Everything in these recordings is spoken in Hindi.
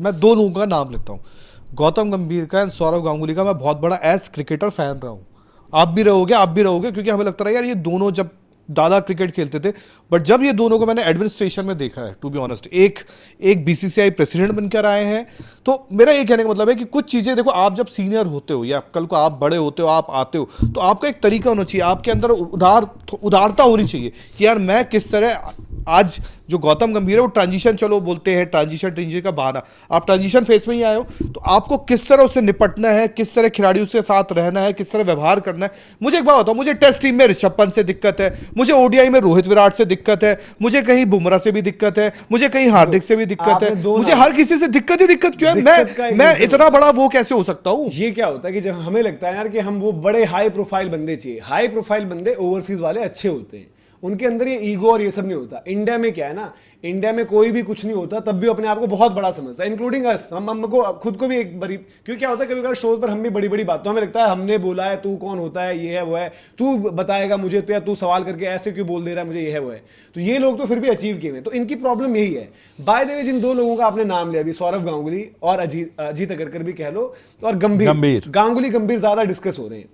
मैं दो लोगों का नाम लेता हूँ, गौतम गंभीर का एंड सौरव गांगुली का। मैं बहुत बड़ा एज क्रिकेटर फैन रहा हूँ, आप भी रहोगे, क्योंकि हमें लगता है यार ये दोनों जब दादा क्रिकेट खेलते थे, बट जब ये दोनों को मैंने एडमिनिस्ट्रेशन में देखा है, टू बी ऑनेस्ट, एक बीसीसीआई प्रेसिडेंट बनकर आए हैं, तो मेरा ये कहने का मतलब है कि कुछ चीजें देखो, आप जब सीनियर होते हो या कल को आप बड़े होते हो, आप आते हो, तो आपका एक तरीका होना चाहिए, आपके अंदर उदारता होनी चाहिए कि यार मैं किस तरह, आज जो गौतम गंभीर है वो ट्रांजिशन, चलो बोलते हैं ट्रांजिशन का बहाना, आप ट्रांजिशन फेज में ही आए हो, तो आपको किस तरह उससे निपटना है, किस तरह खिलाड़ियों के साथ रहना है, किस तरह व्यवहार करना है। मुझे एक बात बताओ, मुझे टेस्ट टीम में ऋषभ पंत से दिक्कत है, मुझे ओडीआई में रोहित विराट से दिक्कत है, मुझे कहीं बुमराह से भी दिक्कत है, मुझे कहीं हार्दिक से भी दिक्कत है, मुझे हर किसी से दिक्कत ही दिक्कत क्यों है? मैं इतना बड़ा वो कैसे हो सकता हूँ? ये क्या होता है कि जब हमें लगता है यार कि हम वो बड़े हाई प्रोफाइल बंदे चाहिए, हाई प्रोफाइल बंदे ओवरसीज वाले अच्छे होते हैं, उनके अंदर ये ईगो और ये सब नहीं होता। इंडिया में क्या है ना, इंडिया में कोई भी कुछ नहीं होता तब भी अपने आप को बहुत बड़ा समझता है, इंक्लूडिंग अस। हम हमको खुद को भी एक बड़ी, क्योंकि क्या होता है कभी कभी शोज पर हम भी बड़ी बड़ी बातों, हमें लगता है हमने बोला है, तू कौन होता है, ये है वो है, तू बताएगा मुझे, तो या तू सवाल करके ऐसे क्यों बोल दे रहा है मुझे, ये है वो है। तो ये लोग तो फिर भी अचीव किए हुए, तो इनकी प्रॉब्लम यही है। बाय द वे, जिन दो लोगों का आपने नाम लिया अभी, सौरव गांगुली और अजीत अगरकर भी कह लो, और गंभीर, गांगुली गंभीर ज्यादा डिस्कस हो रहे हैं।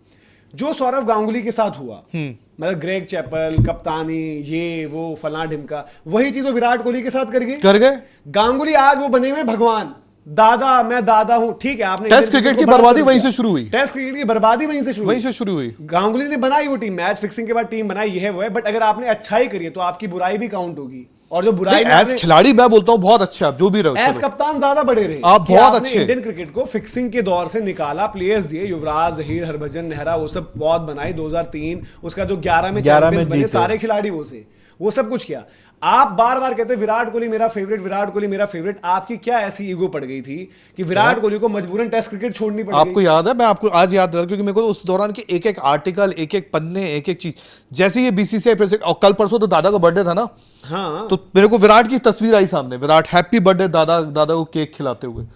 जो सौरव गांगुली के साथ हुआ, मतलब ग्रेग चैपल, कप्तानी, ये वो फला ढिमका, वही चीज वो विराट कोहली के साथ कर गए। गांगुली आज वो बने हुए भगवान, दादा, मैं दादा हूं, ठीक है। आपने टेस्ट क्रिकेट की बर्बादी वहीं से शुरू हुई, टेस्ट क्रिकेट की बर्बादी वहीं से शुरू हुई। गांगुली ने बनाई वो टीम, मैच फिक्सिंग के बाद टीम बनाई, ये है वो है, बट अगर आपने अच्छाई करी है तो आपकी बुराई भी काउंट होगी। और जो बुराई एज खिलाड़ी मैं बोलता हूँ बहुत अच्छे, आप जो भी रहो, एज कप्तान ज्यादा बड़े रहे, आप बहुत अच्छे। इंडियन क्रिकेट को फिक्सिंग के दौर से निकाला, प्लेयर्स दिए, युवराज, जहीर, हरभजन, नेहरा, वो सब बहुत बनाई। 2003 उसका जो 11 में चैंपियंस बने, सारे खिलाड़ी वो थे, वो सब कुछ किया। आप बार बार कहते हैं विराट कोहली मेरा फेवरेट, विराट कोहली मेरा फेवरेट। आपकी क्या ऐसी ईगो पड़ गई थी कि विराट कोहली को मजबूरन टेस्ट क्रिकेट छोड़नी पड़ी? आपको याद है, मैं आपको आज याद दिला, क्योंकि मेरे को उस दौरान के एक एक आर्टिकल, एक एक पन्ने, एक एक चीज, जैसे ये बीसीसीआई प्रेसिडेंट, और कल परसों तो दादा का बर्थडे था ना, हाँ, तो मेरे को विराट की तस्वीर आई सामने, विराट हैप्पी बर्थडे दादा को केक खिलाते हुए।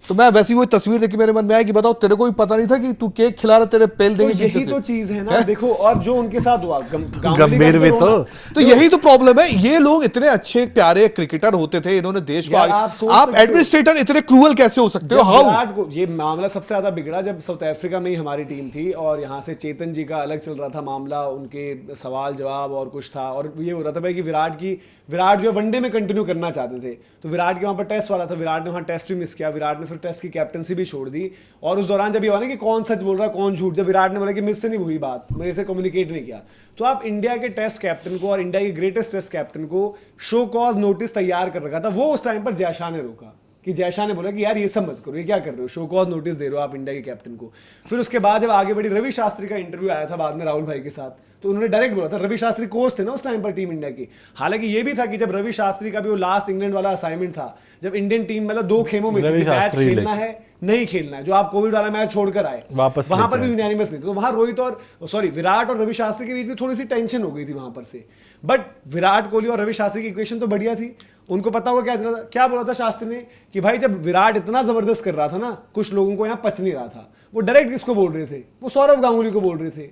तो मैं वैसी वो तस्वीर देखी, मेरे मन में आया कि बताओ, तेरे को भी पता नहीं था कि तू केक खिला रहा, तेरे पेल देंगे। तो यही तो चीज है ना, देखो। और जो उनके साथ हुआ गंभीर भी तो यही तो प्रॉब्लम है। ये लोग इतने अच्छे प्यारे क्रिकेटर होते थे, इन्होंने देश को आप एडमिनिस्ट्रेटर इतने क्रूअल कैसे हो सकते हो? विराट को ये मामला सबसे ज्यादा बिगड़ा जब साउथ अफ्रीका में ही हमारी टीम थी, और यहाँ से चेतन जी का अलग चल रहा था मामला, उनके सवाल जवाब और कुछ था, और ये हो रहा था भाई कि विराट जो वनडे में कंटिन्यू करना चाहते थे, तो विराट के वहां पर टेस्ट वाला था, विराट ने वहां टेस्ट भी मिस किया, विराट ने फिर टेस्ट की कैप्टनसी भी छोड़ दी। और उस दौरान जब ये हुआ ना कि कौन सच बोल रहा है कौन झूठ, जब विराट ने बोला कि मुझसे नहीं हुई बात, मेरे से कम्युनिकेट नहीं किया, तो आप इंडिया के टेस्ट कैप्टन को और इंडिया के ग्रेटेस्ट टेस्ट कैप्टन को शो कॉज नोटिस तैयार कर रखा था। वो उस टाइम पर जयशाह ने रोका, कि जयशाह ने बोला कि यार ये सब मत करो, ये क्या कर रहे हो, शो कॉज नोटिस दे रहे हो आप इंडिया के कैप्टन को। फिर उसके बाद जब आगे बढ़ी, रवि शास्त्री का इंटरव्यू आया था बाद में राहुल भाई के साथ, तो उन्होंने डायरेक्ट बोला था, रवि शास्त्री कोच थे ना उस टाइम पर टीम इंडिया की। हालांकि ये भी था कि जब रवि शास्त्री का भी वो लास्ट इंग्लैंड वाला असाइनमेंट था, जब इंडियन टीम मतलब दो खेमों में थी, मैच खेलना है नहीं खेलना है, जो आप कोविड वाला मैच छोड़कर आए वापस, वहां पर भी यूनानिमस नहीं थे, तो वहां रोहित और विराट और रवि शास्त्री के बीच में थोड़ी सी टेंशन हो गई थी वहां पर से। बट विराट कोहली और रवि शास्त्री की इक्वेशन तो बढ़िया थी, उनको पता होगा क्या चल रहा था। क्या बोला था शास्त्री ने कि भाई जब विराट इतना जबरदस्त कर रहा था ना, कुछ लोगों को यहाँ पच नहीं रहा था, वो डायरेक्ट किसको बोल रहे थे, वो सौरव गांगुली को बोल रहे थे।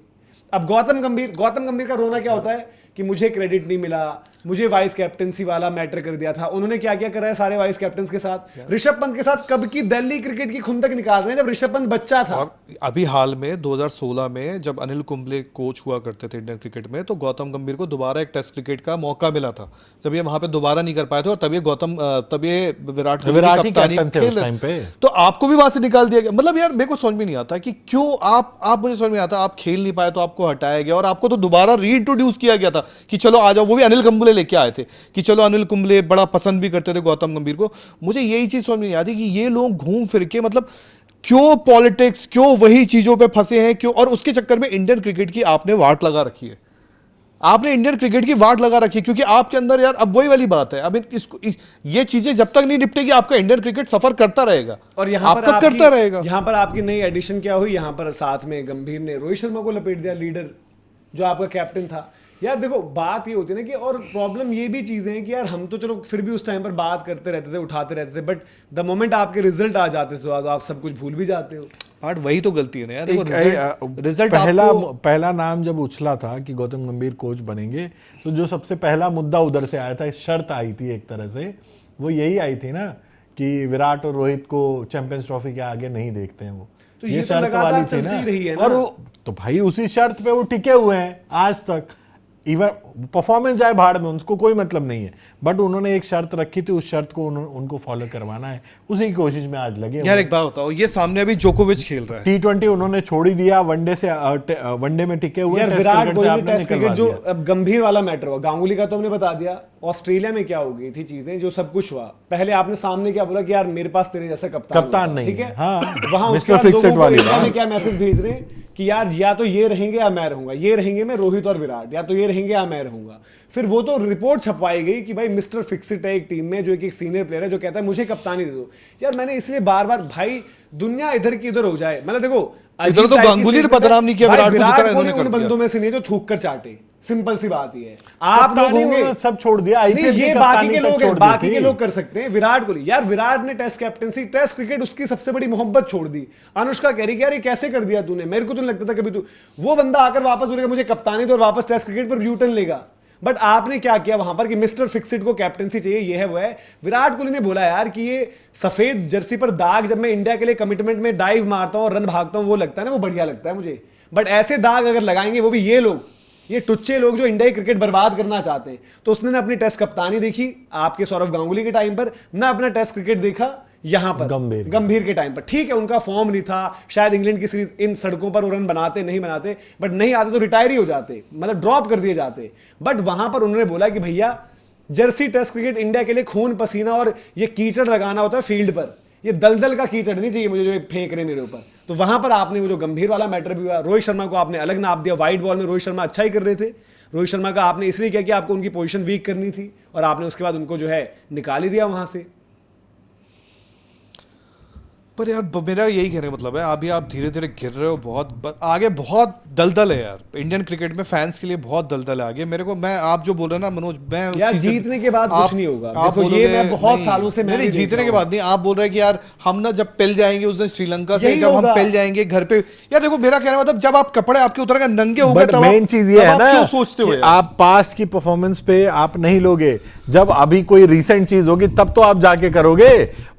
अब गौतम गंभीर का रोना क्या होता है कि मुझे क्रेडिट नहीं मिला, मुझे वाइस कैप्टनसी वाला मैटर कर दिया था। उन्होंने क्या क्या करा है सारे वाइस कैप्टन के साथ, ऋषभ पंत के साथ कब की दिल्ली क्रिकेट की खुंदक निकाल रहे हैं, जब ऋषभ पंत बच्चा था। और अभी हाल में 2016 में जब अनिल कुंबले कोच हुआ करते थे इंडियन क्रिकेट में, तो गौतम गंभीर को दोबारा एक टेस्ट क्रिकेट का मौका मिला था, जब ये वहां पे दोबारा नहीं कर पाए थे, और तब ये विराट कप्तानी खेल रहे थे, तो आपको भी वहां से निकाल दिया गया। मतलब यार मेरे को समझ में नहीं आता कि क्यों आप मुझे समझ में आता, आप खेल नहीं पाए तो आपको हटाया गया, और आपको तो दोबारा रीइंट्रोड्यूस किया गया था कि चलो आ जाओ। वो भी अनिल कुंबले लेके आए थे कि चलो, अनिल कुंबले बड़ा पसंद भी करते थे गौतम गंभीर को। मुझे यही चीज समझ में नहीं आती कि ये लोग घूम फिर के मतलब क्यों पॉलिटिक्स, क्यों वही चीजों पे फंसे हैं, क्यों, और उसके चक्कर में इंडियन क्रिकेट की आपने वाट लगा रखी है, आपने इंडियन क्रिकेट की वाट लगा रखी है, क्योंकि आपके अंदर यार अब वही वाली बात है, अब ये चीजें जब तक नहीं निपटेगी आपका इंडियन क्रिकेट सफर करता रहेगा, और यहाँ पर करता रहेगा। यहाँ पर आपकी नई एडिशन क्या हुई, यहाँ पर साथ में गंभीर ने रोहित शर्मा को लपेट दिया, लीडर जो आपका कैप्टन था। यार देखो बात ये होती है ना कि, और प्रॉब्लम ये भी चीजें हैं कि यार हम तो चलो फिर भी उस टाइम पर बात करते रहते थे, उठाते रहते थे, बट द मोमेंट आपके रिजल्ट आ जाते थे तो आप सब कुछ भूल भी जाते हो। पार्ट वही तो गलती है ना यार, रिजल्ट पहला नाम जब उछला था कि गौतम गंभीर कोच बनेंगे, तो जो सबसे पहला मुद्दा उधर से आया था, शर्त आई थी एक तरह से, वो यही आई थी ना कि विराट और रोहित को चैंपियंस ट्रॉफी के आगे नहीं देखते हैं वो। तो ये तो लगातार चलती रही है ना। और तो भाई उसी शर्त पे वो टिके हुए हैं आज तक। इवन परफॉर्मेंस जाए भाड़ में, उनको कोई मतलब नहीं है, बट उन्होंने एक शर्त रखी थी, उस शर्त को उनको फॉलो करवाना है, उसी की कोशिश में आज लगे। यार एक बात बताओ, ये सामने अभी जोकोविच खेल रहा है, T20 उन्होंने छोड़ ही दिया, वनडे में टिके हुए। यार विराट कोहली टेस्ट क्रिकेट जो अब गंभीर वाला मैटर हुआ, गांगुली का तो हमने बता दिया। ऑस्ट्रेलिया में क्या हो गई थी चीजें, जो सब कुछ हुआ, पहले आपने सामने क्या बोला कि यार मेरे पास तेरे जैसा कप्तान नहीं, ठीक है। हाँ, वहां उसके बाद लोगों को क्या मैसेज भेज रहे हैं कि यार या तो ये रहेंगे या मैं रहूंगा, ये रहेंगे मैं रोहित और विराट, या तो ये रहेंगे या मैं रहूंगा। फिर वो तो रिपोर्ट छपवाई गई कि भाई मिस्टर फिक्सिट है एक टीम में, जो एक सीनियर प्लेयर है, जो कहता है मुझे कप्तानी दे दो। यार मैंने इसलिए बार बार, भाई दुनिया इधर की इधर हो जाए, मतलब देखो इधर तो गांगुली ने बदनाम नहीं किया, विराट कोहली उन बंदों में से नहीं जो थूक कर चाटे, सिंपल सी बात ही है। आप लोग होंगे सब छोड़ दिया, ये बाकी के लोग हैं, बाकी के लोग कर सकते हैं। विराट कोहली, यार विराट ने टेस्ट कैप्टनसी, टेस्ट क्रिकेट उसकी सबसे बड़ी मोहब्बत छोड़ दी। अनुष्का कह रही कि यार ये कैसे कर दिया तूने, मेरे को तो नहीं लगता था कभी तू, वो बंदा आकर वापस बोलेगा मुझे कप्तानी दो और वापस टेस्ट क्रिकेट पर यू टर्न लेगा। बट आपने क्या किया वहां पर कि मिस्टर फिक्सिट को कैप्टनसी चाहिए, ये है वो है। विराट कोहली ने बोला यार कि ये सफेद जर्सी पर दाग जब मैं इंडिया के लिए कमिटमेंट में डाइव मारता हूं और रन भागता हूं, वो लगता है ना, वो बढ़िया लगता है मुझे। बट ऐसे दाग अगर लगाएंगे वो भी ये लोग, ये टुच्चे लोग जो इंडिया क्रिकेट बर्बाद करना चाहते हैं, तो उसने ना अपनी टेस्ट कप्तानी देखी आपके सौरव गांगुली के टाइम पर, ना अपना टेस्ट क्रिकेट देखा यहां पर गंभीर के टाइम पर। ठीक है उनका फॉर्म नहीं था, शायद इंग्लैंड की सीरीज इन सड़कों पर वो रन बनाते नहीं बनाते, बट नहीं आते तो रिटायर ही हो जाते, मतलब ड्रॉप कर दिए जाते। बट वहां पर उन्होंने बोला कि भैया जर्सी टेस्ट क्रिकेट इंडिया के लिए खून पसीना और ये कीचड़ लगाना होता है फील्ड पर, ये दलदल का कीचड़ नहीं चाहिए मुझे जो फेंक रहे मेरे ऊपर। तो वहां पर आपने वो जो गंभीर वाला मैटर भी हुआ, रोहित शर्मा को आपने अलग नाप दिया। वाइट बॉल में रोहित शर्मा अच्छा ही कर रहे थे, रोहित शर्मा का आपने इसलिए किया कि आपको उनकी पोजीशन वीक करनी थी, और आपने उसके बाद उनको जो है निकाल ही दिया वहां से। पर यार मेरा यही कहने का मतलब है, अभी आप धीरे धीरे गिर रहे हो, बहुत आगे बहुत दलदल है यार इंडियन क्रिकेट में, फैंस के लिए बहुत दलदल है आगे। मेरे को, मैं आप जो बोल रहे हैं ना मनोज, मैं यार जीतने के बाद कुछ नहीं होगा। आप ये मैं बहुत सालों से नहीं, जीतने के बाद नहीं, आप बोल रहे हैं कि यार हम ना जब पिल जाएंगे उस दिन श्रीलंका से, जब हम पिल जाएंगे घर पे, यार देखो मेरा कहना मतलब जब आप कपड़े आपके उतर गए, नंगे हो गए, तब मेन चीज ये है ना, क्यों सोचते हो आप पास्ट की परफॉर्मेंस पे आप नहीं लोगे, जब अभी कोई रीसेंट चीज होगी तब तो आप जाके करोगे।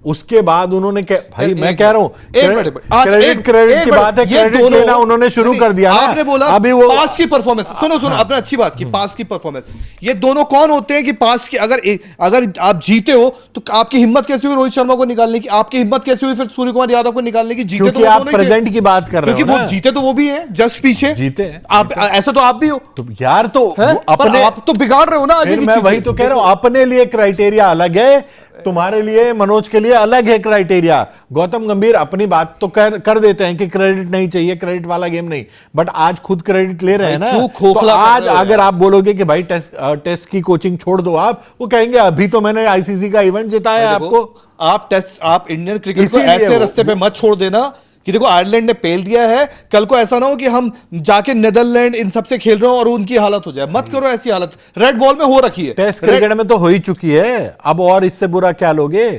उसके बाद उन्होंने भाई मैं कह रहा हूं क्रेडिट की बात है, क्रेडिट लेना उन्होंने शुरू कर दिया। आपने बोला अभी वो पास की परफॉर्मेंस, सुनो आपने अच्छी बात की, पास की परफॉर्मेंस, ये दोनों कौन होते हैं कि पास की, अगर आप जीते हो तो आपकी हिम्मत कैसे हुई रोहित शर्मा को निकालने की, आपकी हिम्मत कैसे हुई फिर सूर्य कुमार यादव को निकालने की? जीते तो आप प्रेजेंट की बात कर रहे हो, क्योंकि वो जीते तो वो भी है, जस्ट पीछे जीते हैं आप, ऐसा तो आप भी हो। तो यार तो अपने आप तो बिगाड़ रहे हो ना आगे। मैं वही तो कह रहा हूं, अपने लिए क्राइटेरिया अलग है, तुम्हारे लिए मनोज के लिए अलग है क्राइटेरिया। गौतम गंभीर अपनी बात तो कर देते हैं कि क्रेडिट नहीं चाहिए, क्रेडिट वाला गेम नहीं, बट आज खुद क्रेडिट ले रहे हैं ना। तो आज अगर आप बोलोगे कि भाई टेस्ट की कोचिंग छोड़ दो, आप वो कहेंगे अभी तो मैंने आईसीसी का इवेंट जिताया आपको। आप इंडियन क्रिकेट को ऐसे रास्ते पे मत छोड़ देना कि देखो आयरलैंड ने पेल दिया है, कल को ऐसा ना हो कि हम जाके नेदरलैंड इन सबसे खेल रहे हो और उनकी हालत हो जाए। मत करो ऐसी हालत, रेड बॉल में हो रखी है, टेस्ट क्रिकेट में तो हो ही चुकी है, अब और इससे बुरा क्या लोगे?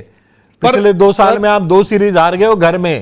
पिछले 2 साल में आप 2 सीरीज हार गए हो घर में।